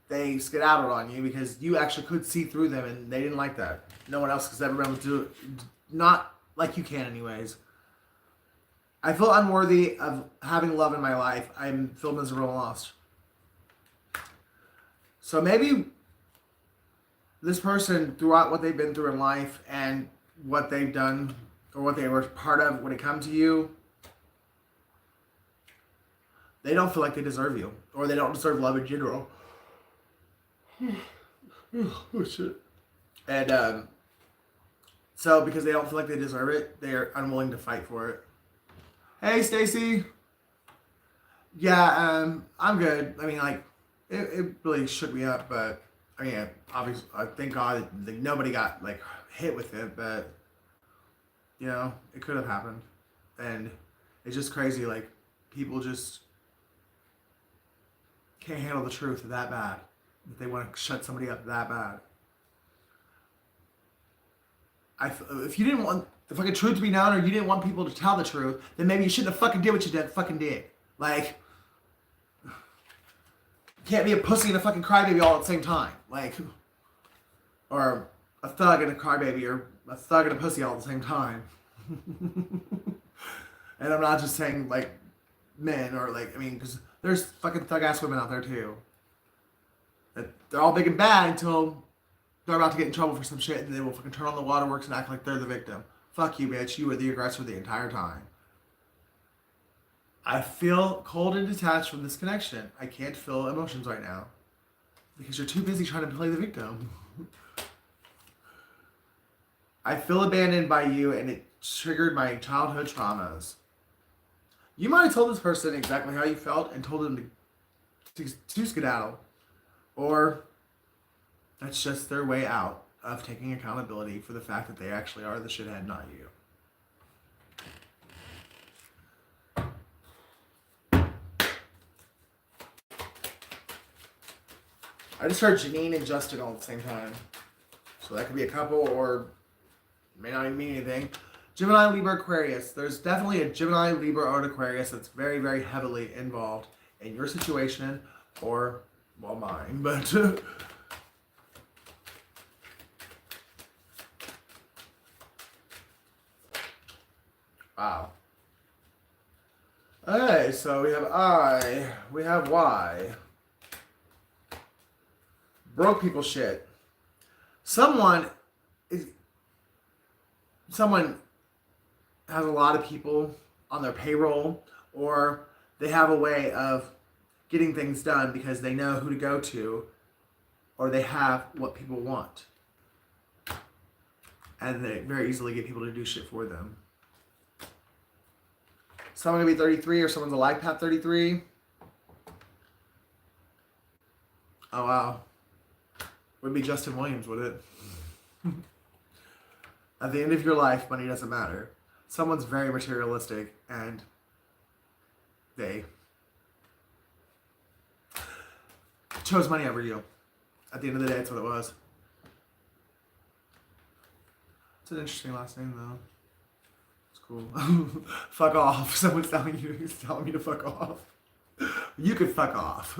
they skedaddled on you, because you actually could see through them, and they didn't like that. No one else has ever been able to do it. Not like you can anyways. I feel unworthy of having love in my life. I feel miserable and lost. So maybe this person, throughout what they've been through in life and what they've done or what they were part of when it comes to you, they don't feel like they deserve you, or they don't deserve love in general. Oh shit. And so because they don't feel like they deserve it, they're unwilling to fight for it. Hey, Stacy. Yeah, I'm good. I mean, like, it really shook me up, but I mean, obviously, thank God that nobody got like hit with it, but you know, it could have happened, and it's just crazy. Like, people just can't handle the truth that bad. That they want to shut somebody up that bad. If you didn't want the fucking truth to be known, or you didn't want people to tell the truth, then maybe you shouldn't have fucking did what you fucking did. Like, you can't be a pussy and a fucking crybaby all at the same time. Like, or a thug and a crybaby, or a thug and a pussy all at the same time. And I'm not just saying, like, men, or like, I mean, because there's fucking thug ass women out there too. They're all big and bad until they're about to get in trouble for some shit, and they will fucking turn on the waterworks and act like they're the victim. Fuck you, bitch. You were the aggressor the entire time. I feel cold and detached from this connection. I can't feel emotions right now. Because you're too busy trying to play the victim. I feel abandoned by you, and it triggered my childhood traumas. You might have told this person exactly how you felt and told them to skedaddle. Or that's just their way out of taking accountability for the fact that they actually are the shithead, not you. I just heard Janine and Justin all at the same time. So that could be a couple, or may not even mean anything. Gemini, Libra, Aquarius. There's definitely a Gemini, Libra, or an Aquarius that's very, very heavily involved in your situation, or, well, mine, but... Wow. Okay, so we have I, we have Y. Broke people shit. Someone has a lot of people on their payroll, or they have a way of getting things done because they know who to go to, or they have what people want. And they very easily get people to do shit for them. Someone gonna be 33, or someone's a life path 33. Oh wow. Would be Justin Williams, would it? At the end of your life, money doesn't matter. Someone's very materialistic, and they chose money over you. At the end of the day, that's what it was. It's an interesting last name, though. It's cool. Fuck off. Someone's telling me to fuck off. You could fuck off.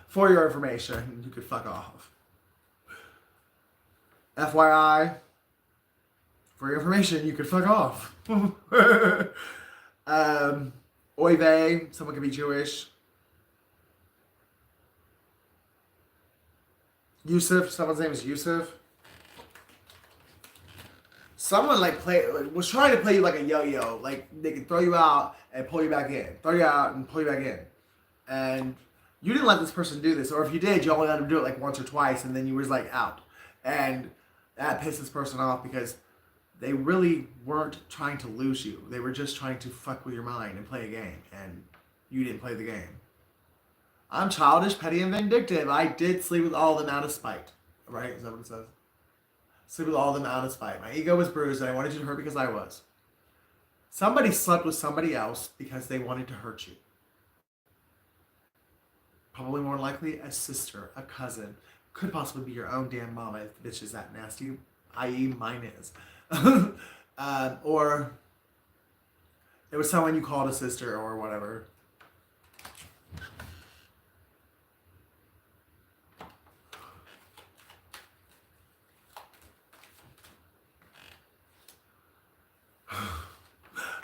For your information, you could fuck off. FYI, for your information, you could fuck off. Oy vey, someone could be Jewish. Yusuf, someone's name is Yusuf. Someone was trying to play you like a yo-yo. Like, they could throw you out and pull you back in. Throw you out and pull you back in. And you didn't let this person do this. Or if you did, you only let them do it like once or twice, and then you was like out. And that pissed this person off because they really weren't trying to lose you. They were just trying to fuck with your mind and play a game. And you didn't play the game. I'm childish, petty, and vindictive. I did sleep with all of them out of spite. Right? Is that what it says? Sleep with all of them out of spite. My ego was bruised, and I wanted you to hurt because I was. Somebody slept with somebody else because they wanted to hurt you. Probably more likely a sister, a cousin. Could possibly be your own damn mama if the bitch is that nasty, i.e. mine is. Or it was someone you called a sister or whatever.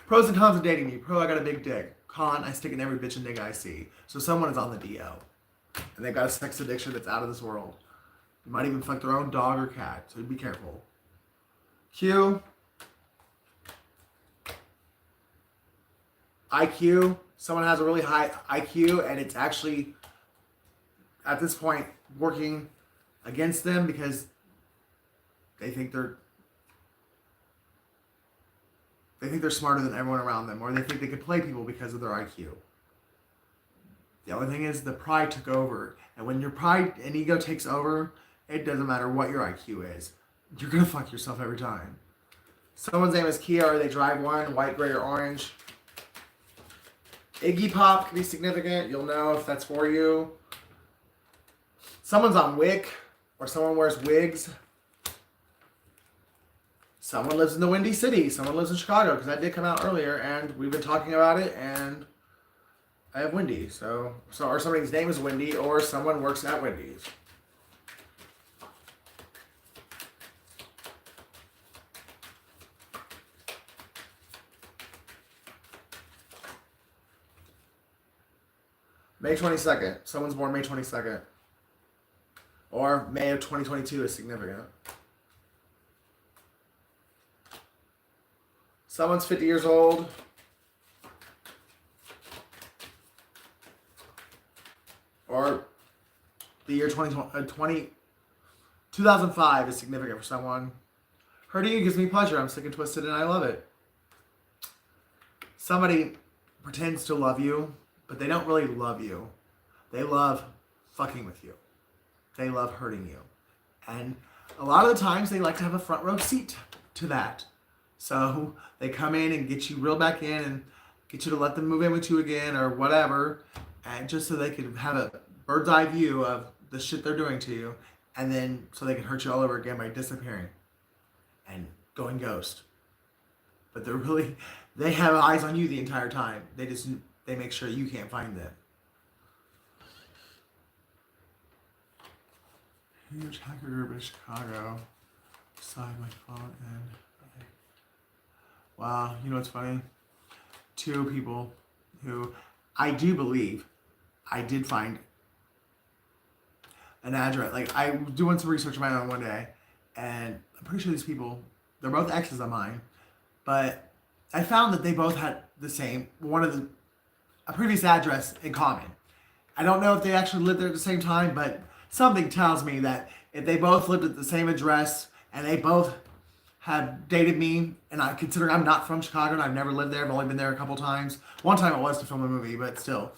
Pros and cons of dating me. Pro, I got a big dick. Con, I stick in every bitch and nigga I see. So someone is on the DL. And they've got a sex addiction that's out of this world. They might even fuck their own dog or cat, so be careful. Q. IQ. Someone has a really high IQ, and it's actually, at this point, working against them because they think they're smarter than everyone around them, or they think they can play people because of their IQ. The only thing is the pride took over. And when your pride and ego takes over, it doesn't matter what your IQ is. You're going to fuck yourself every time. Someone's name is Kia, or they drive one, white, gray, or orange. Iggy Pop can be significant. You'll know if that's for you. Someone's on Wick, or someone wears wigs. Someone lives in the Windy City. Someone lives in Chicago, because that did come out earlier, and we've been talking about it, and I have Wendy. So or somebody's name is Wendy, or someone works at Wendy's. May 22nd. Someone's born May 22nd. Or May of 2022 is significant. Someone's 50 years old. Or the year 2005 is significant for someone. Hurting you gives me pleasure. I'm sick and twisted and I love it. Somebody pretends to love you, but they don't really love you. They love fucking with you. They love hurting you. And a lot of the times they like to have a front row seat to that. So they come in and get you reeled back in and get you to let them move in with you again or whatever. And just so they can have a bird's eye view of the shit they're doing to you. And then so they can hurt you all over again by disappearing and going ghost. But they have eyes on you the entire time. They make sure you can't find them. Huge hacker group in Chicago. Beside my phone and wow, you know what's funny? 2 people who I do believe I did find an address. Like I was doing some research of my own one day, and I'm pretty sure these people, they're both exes of mine, but I found that they both had a previous address in common. I don't know if they actually lived there at the same time, but something tells me that if they both lived at the same address and they both have dated me, and considering I'm not from Chicago and I've never lived there, I've only been there a couple times. One time it was to film a movie, but still.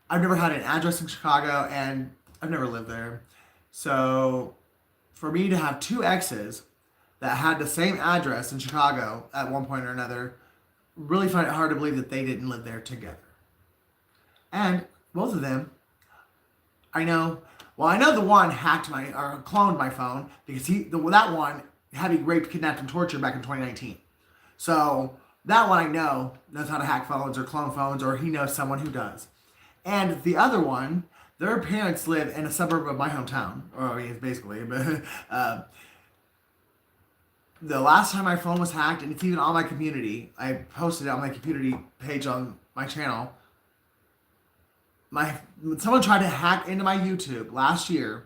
I've never had an address in Chicago and I've never lived there. So for me to have 2 exes that had the same address in Chicago at one point or another, really find it hard to believe that they didn't live there together. And both of them, I know the one hacked or cloned my phone because that one had me raped, kidnapped, and tortured back in 2019. So that one I know knows how to hack phones or clone phones, or he knows someone who does. And the other one, their parents live in a suburb of my hometown, or I mean, basically, but the last time my phone was hacked, and it's even on my community, I posted it on my community page on my channel. Someone tried to hack into my YouTube last year,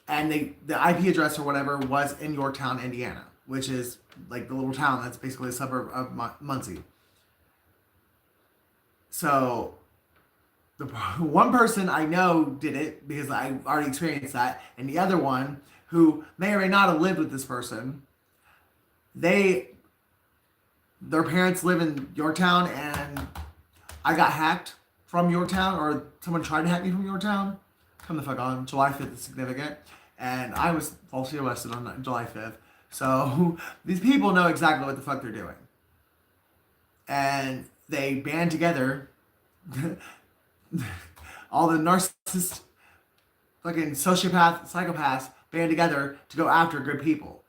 and the IP address or whatever was in Yorktown, Indiana, which is like the little town that's basically a suburb of Muncie. So the one person I know did it because I already experienced that, and the other one who may or may not have lived with this person, their parents live in Yorktown, and I got hacked from Yorktown, or someone tried to hack me from Yorktown. Come the fuck on. July 5th is significant. And I was falsely arrested on July 5th. So these people know exactly what the fuck they're doing. And they band together. All the narcissists, fucking psychopaths band together to go after good people.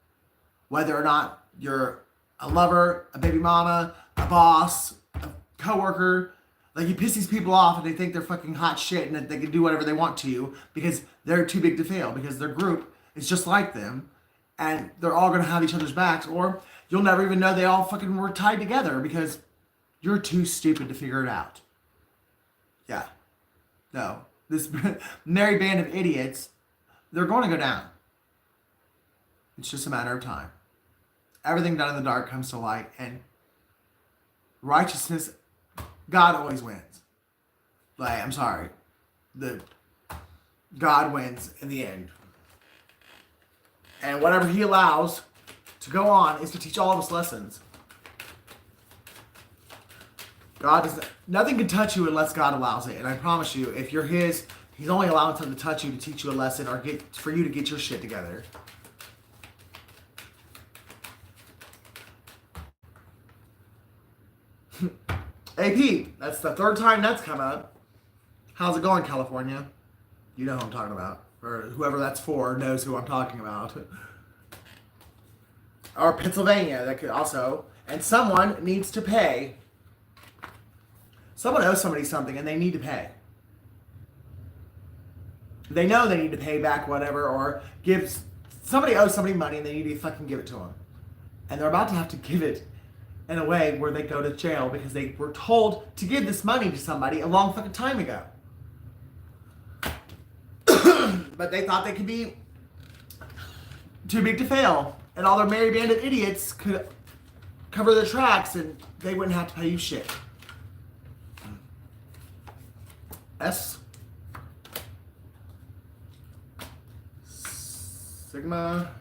Whether or not you're a lover, a baby mama, a boss, a coworker. Like, you piss these people off and they think they're fucking hot shit and that they can do whatever they want to you because they're too big to fail, because their group is just like them and they're all going to have each other's backs, or you'll never even know they all fucking were tied together because you're too stupid to figure it out. Yeah. No. This merry band of idiots, they're going to go down. It's just a matter of time. Everything done in the dark comes to light, and righteousness, God always wins. Like, I'm sorry. God wins in the end. And whatever he allows to go on is to teach all of us lessons. Nothing can touch you unless God allows it. And I promise you, if you're his, he's only allowing something to touch you to teach you a lesson or for you to get your shit together. AP, that's the 3rd time that's come up. How's it going, California? You know who I'm talking about. Or whoever that's for knows who I'm talking about. Or Pennsylvania, that could also. And someone needs to pay. Someone owes somebody something and they need to pay. They know they need to pay back whatever, or somebody owes somebody money and they need to fucking give it to them. And they're about to have to give it in a way where they go to jail because they were told to give this money to somebody a long fucking time ago. But they thought they could be too big to fail, and all their merry band of idiots could cover their tracks and they wouldn't have to pay you shit. S. Sigma.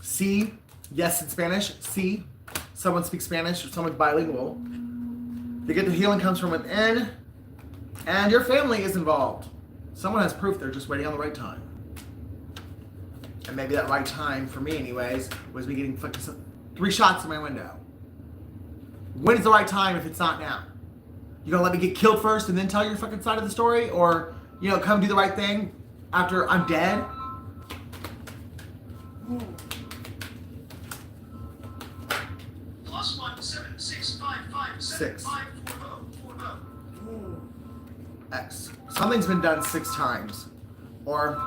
C. Yes in Spanish. C. Someone speaks Spanish or someone's bilingual. The gift of healing comes from within, and your family is involved. Someone has proof they're just waiting on the right time. And maybe that right time, for me anyways, was me getting fucking 3 shots in my window. When is the right time if it's not now? You gonna let me get killed first and then tell your fucking side of the story? Or, come do the right thing after I'm dead? +17655 X. Something's been done 6 times. Or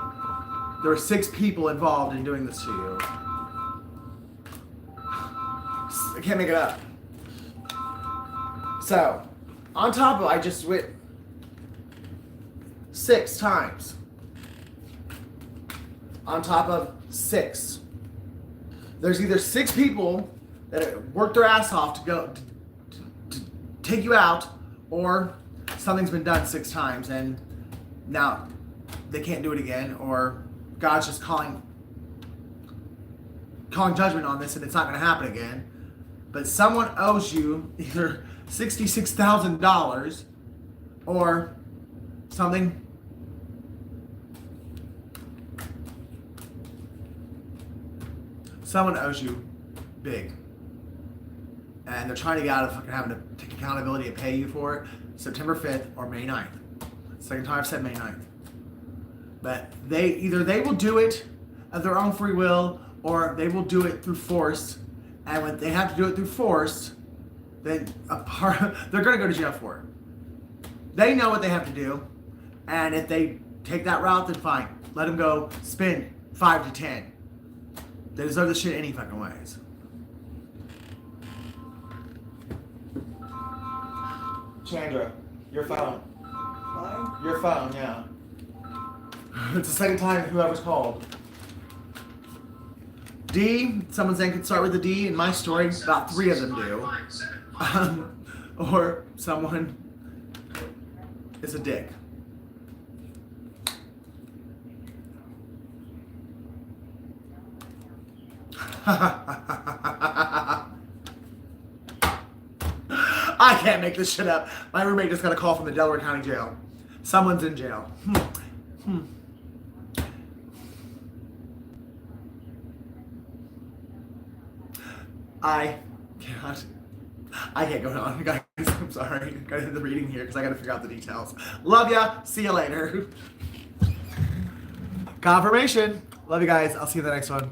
there were 6 people involved in doing this to you. I can't make it up. So, on top of I just went 6 times. On top of 6. There's either 6 people that worked their ass off to go to take you out, or something's been done 6 times and now they can't do it again, or God's just calling judgment on this and it's not going to happen again. But someone owes you either $66,000 or something. Someone owes you big. And they're trying to get out of fucking having to take accountability and pay you for it September 5th or May 9th. Second time I've said May 9th. But they will do it of their own free will, or they will do it through force. And when they have to do it through force, then they're going to go to jail for it. They know what they have to do. And if they take that route, then fine. Let them go spend 5 to 10. They deserve this shit any fucking ways. Chandra, your phone. Mine? Your phone, yeah. It's the second time whoever's called. D, someone's name could start with a D. In my story, about 3 of them do. Or someone is a dick. I can't make this shit up. My roommate just got a call from the Delaware County Jail. Someone's in jail. I can't go on, guys. I'm sorry. Gotta hit the reading here because I gotta figure out the details. Love ya. See you later. Confirmation. Love you guys. I'll see you in the next one.